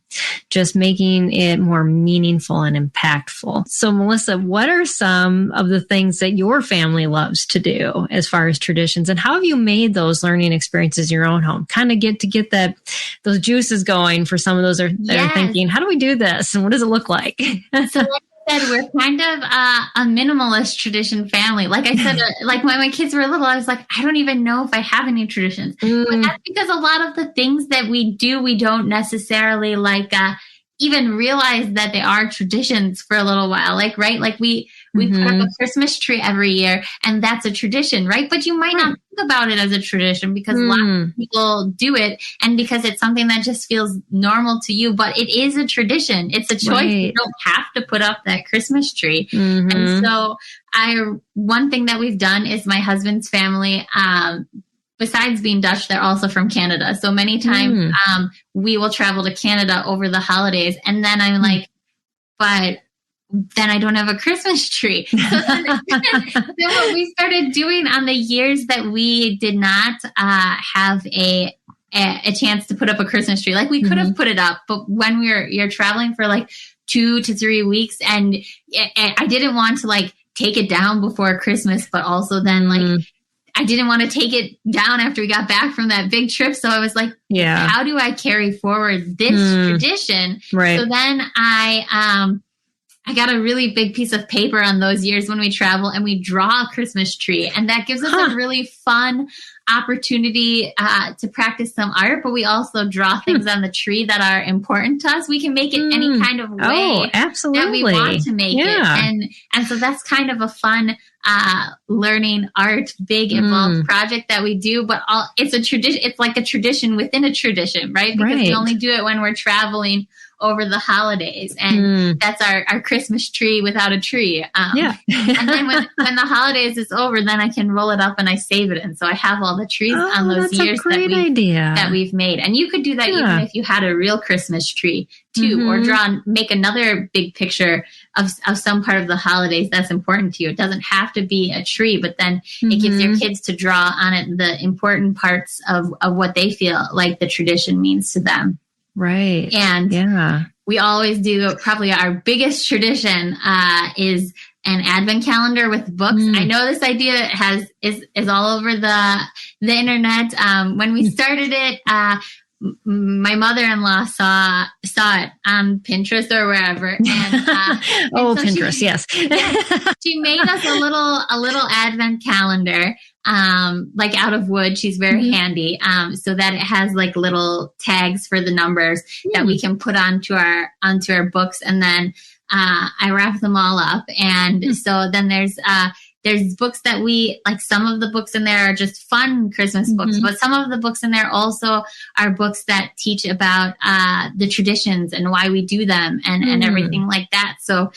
just making it more meaningful and impactful. So Melissa, what are some of the things that your family loves to do as far as traditions, and how have you made those learning experiences in your own home? Kind of get those juices going for some of those that are thinking, how do we do this? And what does it look like? So like I said, we're kind of a minimalist tradition family. Like I said, like when my kids were little, I was like, I don't even know if I have any traditions. But that's because a lot of the things that we do, we don't necessarily like even realize that they are traditions for a little while. Like, right? Like we put up a Christmas tree every year, and that's a tradition, right? But you might not think about it as a tradition because lots of people do it, and because it's something that just feels normal to you, but it is a tradition. It's a choice. Right. You don't have to put up that Christmas tree. And so one thing that we've done is my husband's family, besides being Dutch, they're also from Canada. So many times we will travel to Canada over the holidays. And then I'm like, but then I don't have a Christmas tree. So then what we started doing on the years that we did not have a chance to put up a Christmas tree, like we could have put it up, but when you're traveling for like 2 to 3 weeks, and I didn't want to like take it down before Christmas, but also then like I didn't want to take it down after we got back from that big trip. So I was like, how do I carry forward this tradition? Right. So then I got a really big piece of paper on those years when we travel, and we draw a Christmas tree. And that gives us a really fun opportunity to practice some art, but we also draw things on the tree that are important to us. We can make it any kind of way that we want to make it. And so that's kind of a fun learning art, big involved project that we do, but it's a tradition. It's like a tradition within a tradition, right? Because we only do it when we're traveling over the holidays, and that's our Christmas tree without a tree. And then when the holidays is over, then I can roll it up and I save it. And so I have all the trees on those years that we've made. And you could do that even if you had a real Christmas tree too, or make another big picture of some part of the holidays that's important to you. It doesn't have to be a tree, but then it gives your kids to draw on it the important parts of what they feel like the tradition means to them. Right. And we always do, probably our biggest tradition is an advent calendar with books. I know this idea is all over the internet. When we started it, my mother-in-law saw it on Pinterest or wherever. And, and so Pinterest, yes. She made us a little advent calendar, like out of wood. She's very handy, so that it has like little tags for the numbers that we can put onto our books, and then I wrap them all up. And so then there's books that we like. Some of the books in there are just fun Christmas books, but some of the books in there also are books that teach about the traditions and why we do them and everything like that. So,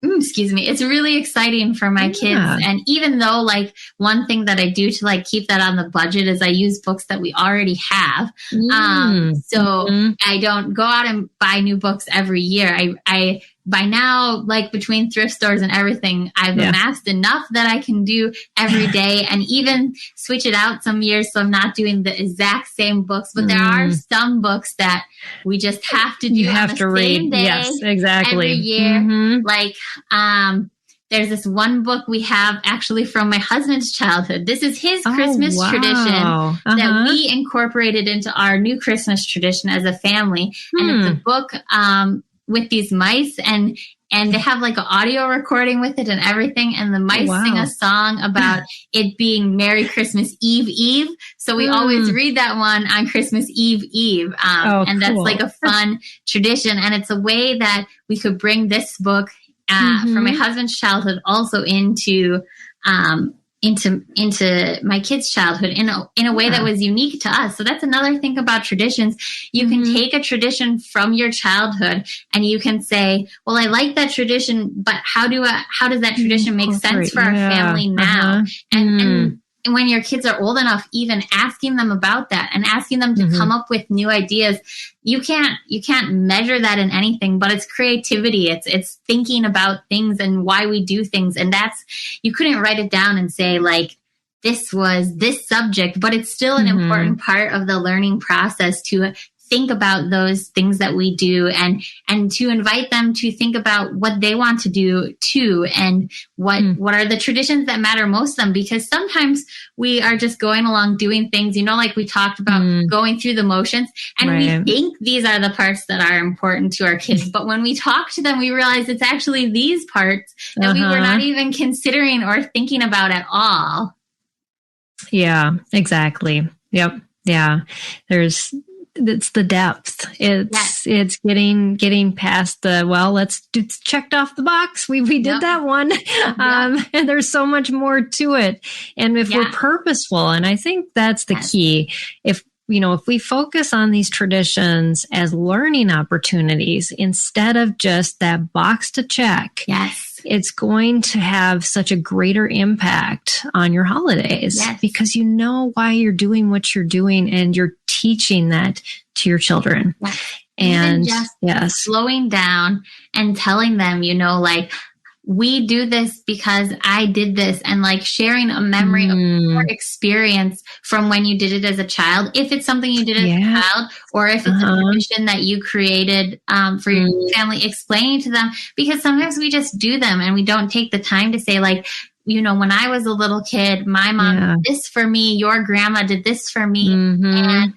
excuse me, it's really exciting for my kids. And even though like one thing that I do to like keep that on the budget is I use books that we already have. So I don't go out and buy new books every year. I by now, like between thrift stores and everything, I've amassed enough that I can do every day, and even switch it out some years. So I'm not doing the exact same books, but there are some books that we just have to do. You have to read. Yes, exactly. Every year. Like, there's this one book we have actually from my husband's childhood. This is his Christmas tradition that we incorporated into our new Christmas tradition as a family. And it's a book with these mice, and they have like an audio recording with it and everything. And the mice sing a song about it being Merry Christmas Eve. So we always read that one on Christmas Eve. And that's like a fun tradition. And it's a way that we could bring this book from my husband's childhood also into my kids' childhood in a way that was unique to us. So that's another thing about traditions. You can take a tradition from your childhood and you can say, well, I like that tradition, but how does that tradition make sense for our family now? And when your kids are old enough, even asking them about that and asking them to come up with new ideas, you can't measure that in anything, but it's creativity. It's thinking about things and why we do things. And you couldn't write it down and say like, this was this subject, but it's still an important part of the learning process to think about those things that we do and to invite them to think about what they want to do too, and what are the traditions that matter most to them, because sometimes we are just going along doing things, like we talked about going through the motions, and we think these are the parts that are important to our kids, but when we talk to them, we realize it's actually these parts that we were not even considering or thinking about at all. Yeah, exactly. Yep. Yeah. It's the depth. It's getting past it's checked off the box. We did that one. And there's so much more to it. And if we're purposeful, and I think that's the key, if we focus on these traditions as learning opportunities instead of just that box to check, it's going to have such a greater impact on your holidays because you know why you're doing what you're doing and you're teaching that to your children. And even just slowing down and telling them, like, we do this because I did this, and like sharing a memory of your experience from when you did it as a child. If it's something you did as a child, or if it's a tradition that you created for your family, explaining to them, because sometimes we just do them and we don't take the time to say like, when I was a little kid, my mom did this for me, your grandma did this for me. And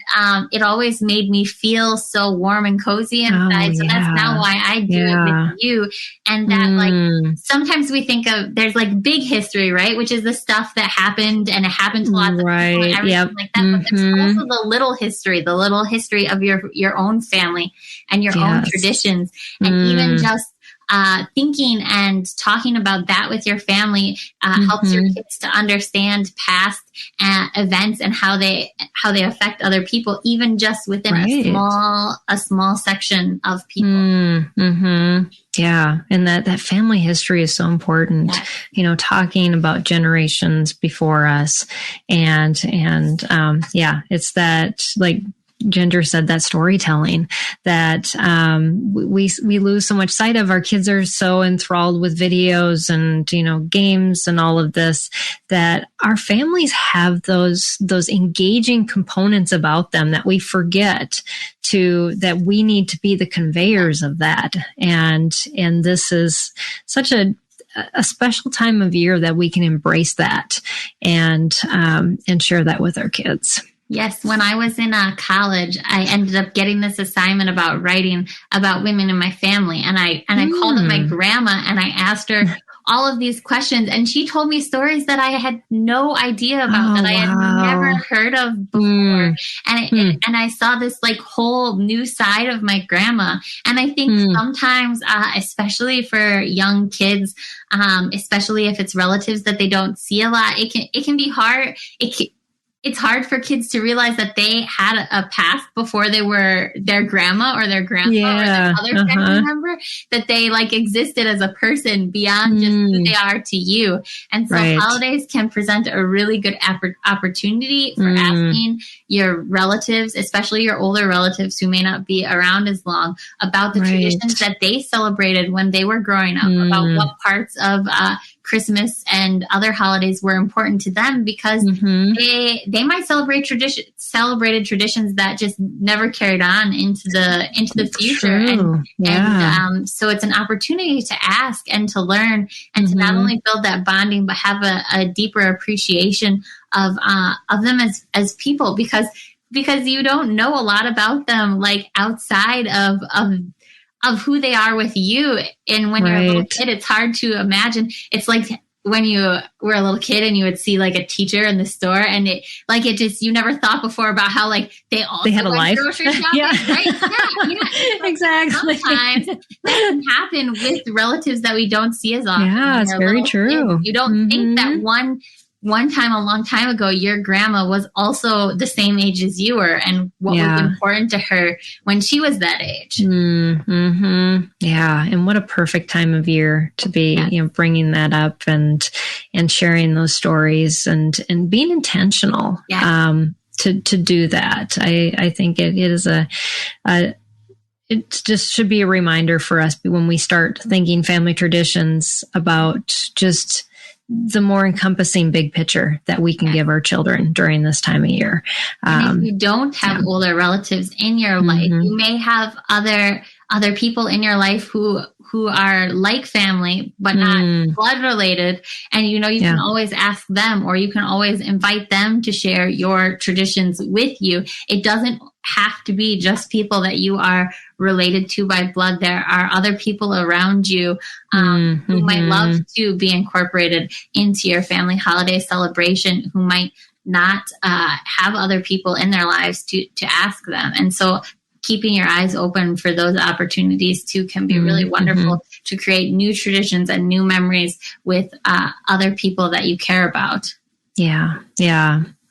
it always made me feel so warm and cozy inside. So that's now why I do it with you. And that like, sometimes we think of, there's like big history, right? Which is the stuff that happened, and it happened to lots of people and everything like that. But there's also the little history of your own family and your own traditions. And even just thinking and talking about that with your family helps your kids to understand past events and how they affect other people, even just within a small section of people. Yeah, and that family history is so important. Talking about generations before us, and it's that, like Ginger said, that storytelling that we lose so much sight of. Our kids are so enthralled with videos and games and all of this, that our families have those engaging components about them that we forget that we need to be the conveyors of that. And this is such a special time of year that we can embrace that and share that with our kids. Yes. When I was in college, I ended up getting this assignment about writing about women in my family. And I called up my grandma and I asked her all of these questions. And she told me stories that I had no idea about, that I had never heard of before. And I saw this like whole new side of my grandma. And I think sometimes, especially for young kids, especially if it's relatives that they don't see a lot, it can be hard. it's hard for kids to realize that they had a past before they were their grandma or their grandpa or their other family member, that they like existed as a person beyond just who they are to you. And so holidays can present a really good opportunity for asking your relatives, especially your older relatives who may not be around as long, about the traditions that they celebrated when they were growing up, about what parts of Christmas and other holidays were important to them, because they might celebrated traditions that just never carried on into the future. And so it's an opportunity to ask and to learn and to not only build that bonding, but have a deeper appreciation of them as people, because you don't know a lot about them, like outside of who they are with you. And when you're a little kid, it's hard to imagine. It's like when you were a little kid and you would see like a teacher in the store, and it just, you never thought before about how like they had a life. Grocery shopping, right? Exactly. Sometimes that can happen with relatives that we don't see as often. Yeah, it's very true. Kids. You don't think that one time, a long time ago, your grandma was also the same age as you were, and what was important to her when she was that age. Yeah. And what a perfect time of year to be, bringing that up and sharing those stories and being intentional, to do that. I think it is it just should be a reminder for us when we start thinking family traditions about just the more encompassing big picture that we can give our children during this time of year. And if you don't have older relatives in your life, you may have other people in your life who are like family, but not blood related. And, you can always ask them, or you can always invite them to share your traditions with you. It doesn't have to be just people that you are related to by blood. There are other people around you who might love to be incorporated into your family holiday celebration, who might not have other people in their lives to ask them. And so keeping your eyes open for those opportunities too can be really wonderful to create new traditions and new memories with other people that you care about. Yeah.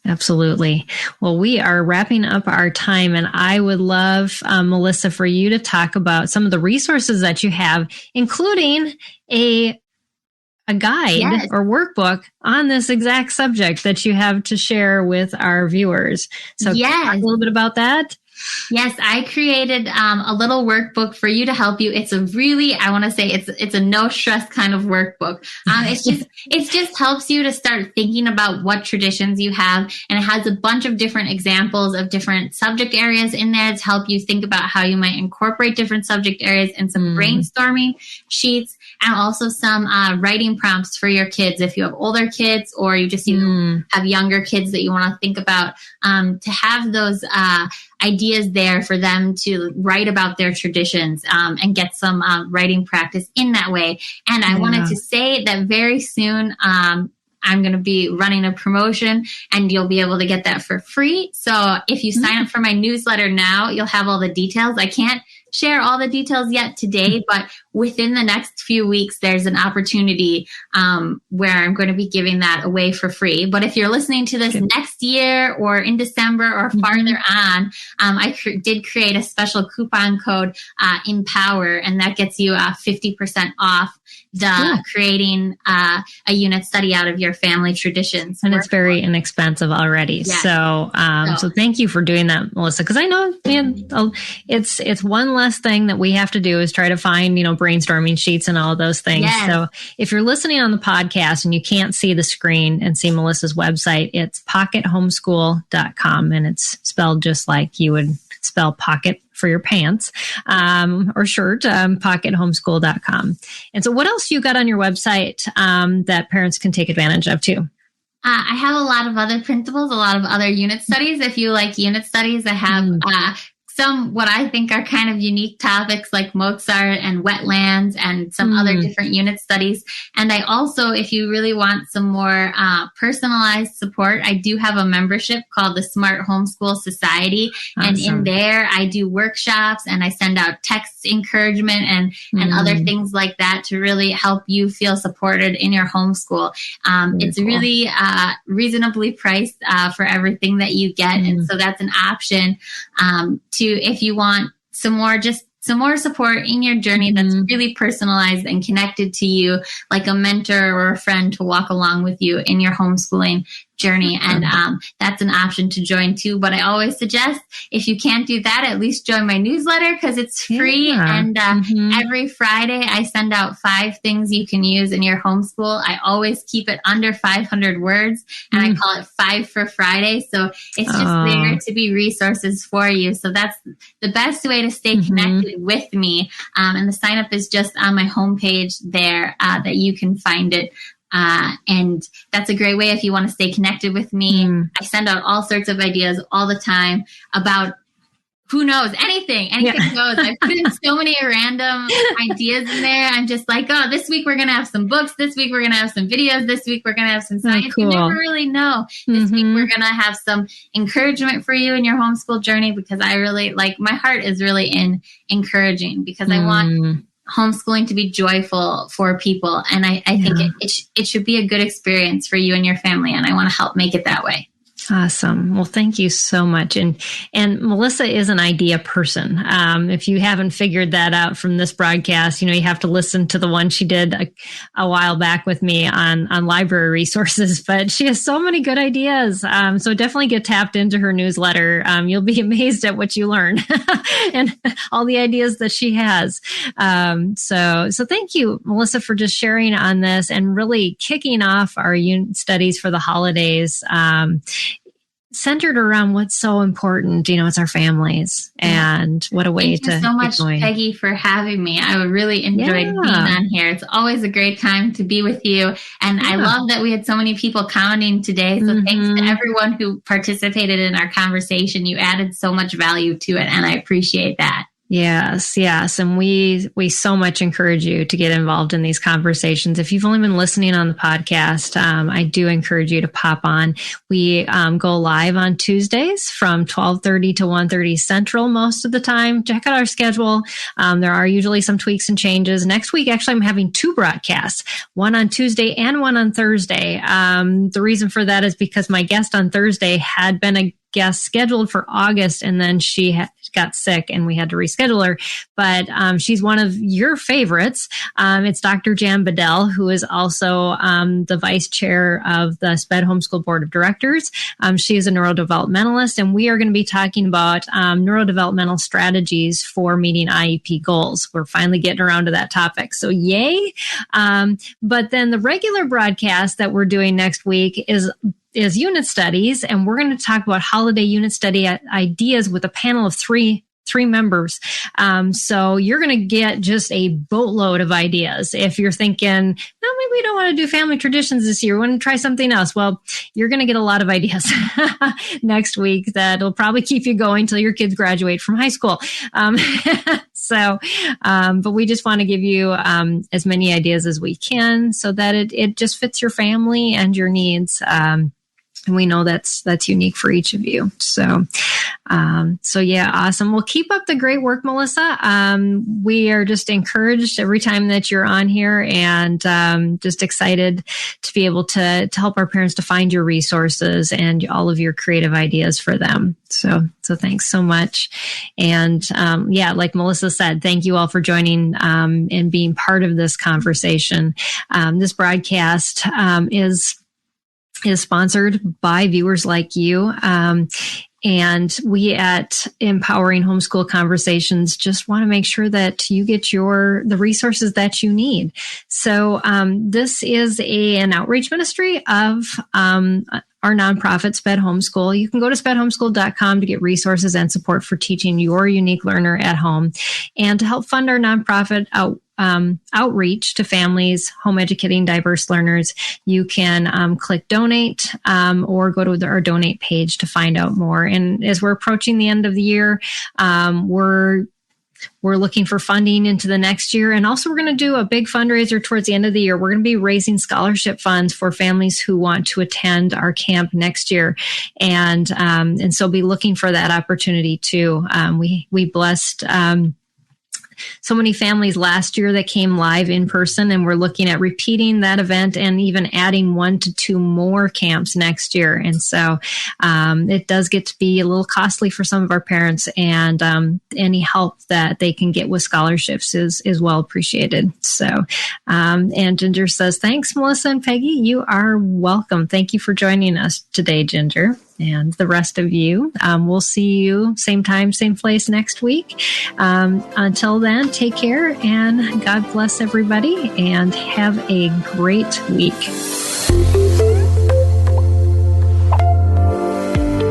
Absolutely. Well, we are wrapping up our time, and I would love, Melissa, for you to talk about some of the resources that you have, including a guide or workbook on this exact subject that you have to share with our viewers. So talk a little bit about that. Yes, I created a little workbook for you to help you. It's a really, I want to say it's a no stress kind of workbook. It just helps you to start thinking about what traditions you have, and it has a bunch of different examples of different subject areas in there to help you think about how you might incorporate different subject areas, and some brainstorming sheets, and also some writing prompts for your kids if you have older kids, or you just have younger kids that you want to think about, to have those ideas there for them to write about their traditions and get some writing practice in that way. And I wanted to say that very soon I'm going to be running a promotion, and you'll be able to get that for free. So if you sign up for my newsletter now, you'll have all the details. I can't share all the details yet today, but within the next few weeks, there's an opportunity where I'm going to be giving that away for free. But if you're listening to this next year or in December or farther on, I did create a special coupon code, Empower, and that gets you 50% off creating a unit study out of your family traditions. And it's very inexpensive already. Yes. So thank you for doing that, Melissa, because I know it's one less thing that we have to do is try to find, brainstorming sheets and all of those things. Yes. So if you're listening on the podcast and you can't see the screen and see Melissa's website, it's pockethomeschool.com, and it's spelled just like you would spell pocket for your pants or shirt, pockethomeschool.com. And so what else you got on your website that parents can take advantage of too? I have a lot of other printables, a lot of other unit studies. If you like unit studies, I have some what I think are kind of unique topics like Mozart and wetlands and some other different unit studies. And I also, if you really want some more personalized support, I do have a membership called the Smart Homeschool Society. Awesome. And in there, I do workshops and I send out text encouragement and other things like that to really help you feel supported in your homeschool. It's cool. Really reasonably priced for everything that you get. And so that's an option if you want some more support in your journey that's really personalized and connected to you, like a mentor or a friend to walk along with you in your homeschooling journey. And that's an option to join too. But I always suggest, if you can't do that, at least join my newsletter because it's free. Yeah. And every Friday I send out 5 things you can use in your homeschool. I always keep it under 500 words and I call it 5 for Friday. So it's just there to be resources for you. So that's the best way to stay connected with me. And the sign up is just on my homepage there that you can find it. And that's a great way if you want to stay connected with me. I send out all sorts of ideas all the time about who knows, anything goes. I put in so many random ideas in there. I'm just like, oh, this week we're going to have some books. This week we're going to have some videos. This week we're going to have some science. Cool. You never really know. This week we're going to have some encouragement for you in your homeschool journey because I really my heart is really in encouraging because I want homeschooling to be joyful for people. And I think it should be a good experience for you and your family. And I want to help make it that way. Awesome. Well, thank you so much. And Melissa is an idea person. If you haven't figured that out from this broadcast, you have to listen to the one she did a while back with me on library resources, but she has so many good ideas. So definitely get tapped into her newsletter. You'll be amazed at what you learn and all the ideas that she has. So thank you, Melissa, for just sharing on this and really kicking off our unit studies for the holidays. Centered around what's so important, it's our families, and what a way to. Thank you so much, Peggy, for having me. I really enjoyed being on here. It's always a great time to be with you, and I love that we had so many people commenting today. So thanks to everyone who participated in our conversation. You added so much value to it, and I appreciate that. Yes. And we so much encourage you to get involved in these conversations. If you've only been listening on the podcast, I do encourage you to pop on. We go live on Tuesdays from 12:30 to 1:30 Central most of the time. Check out our schedule. There are usually some tweaks and changes. Next week, actually, I'm having 2 broadcasts, one on Tuesday and one on Thursday. The reason for that is because my guest on Thursday had been a guest scheduled for August, and then she got sick and we had to reschedule her. But she's one of your favorites. It's Dr. Jan Bedell, who is also the vice chair of the SPED Homeschool Board of Directors. She is a neurodevelopmentalist, and we are going to be talking about neurodevelopmental strategies for meeting IEP goals. We're finally getting around to that topic. So yay. But then the regular broadcast that we're doing next week is unit studies, and we're going to talk about holiday unit study ideas with a panel of three members. So you're going to get just a boatload of ideas. If you're thinking, no, maybe we don't want to do family traditions this year, we want to try something else. Well, you're going to get a lot of ideas next week that'll probably keep you going till your kids graduate from high school. But we just want to give you as many ideas as we can so that it just fits your family and your needs. And we know that's unique for each of you. So yeah, awesome. Well, keep up the great work, Melissa. We are just encouraged every time that you're on here, and just excited to be able to help our parents to find your resources and all of your creative ideas for them. So thanks so much. And like Melissa said, thank you all for joining and being part of this conversation. This broadcast is sponsored by viewers like you. And we at Empowering Homeschool Conversations just want to make sure that you get the resources that you need. So this is an outreach ministry of our nonprofit, SPED Homeschool. You can go to spedhomeschool.com to get resources and support for teaching your unique learner at home. And to help fund our nonprofit outreach to families, home educating diverse learners, you can click donate or go to our donate page to find out more. And as we're approaching the end of the year, we're looking for funding into the next year. And also we're going to do a big fundraiser towards the end of the year. We're going to be raising scholarship funds for families who want to attend our camp next year. And so be looking for that opportunity too. We blessed, so many families last year that came live in person, and we're looking at repeating that event and even adding 1 to 2 more camps next year. And so it does get to be a little costly for some of our parents, and any help that they can get with scholarships is well appreciated. So, and Ginger says, thanks, Melissa and Peggy. You are welcome. Thank you for joining us today, Ginger. And the rest of you, we'll see you same time, same place next week. Until then, take care and God bless everybody and have a great week.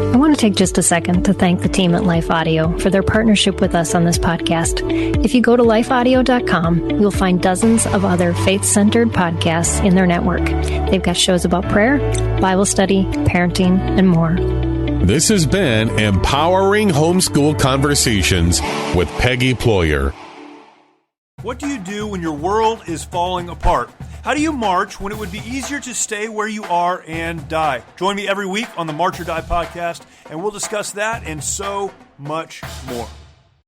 I want to take just a second to thank the team at Life Audio for their partnership with us on this podcast. If you go to lifeaudio.com, you'll find dozens of other faith-centered podcasts in their network. They've got shows about prayer, Bible study, parenting, and more. This has been Empowering Homeschool Conversations with Peggy Ployer. What do you do when your world is falling apart? How do you march when it would be easier to stay where you are and die? Join me every week on the March or Die podcast, and we'll discuss that and so much more.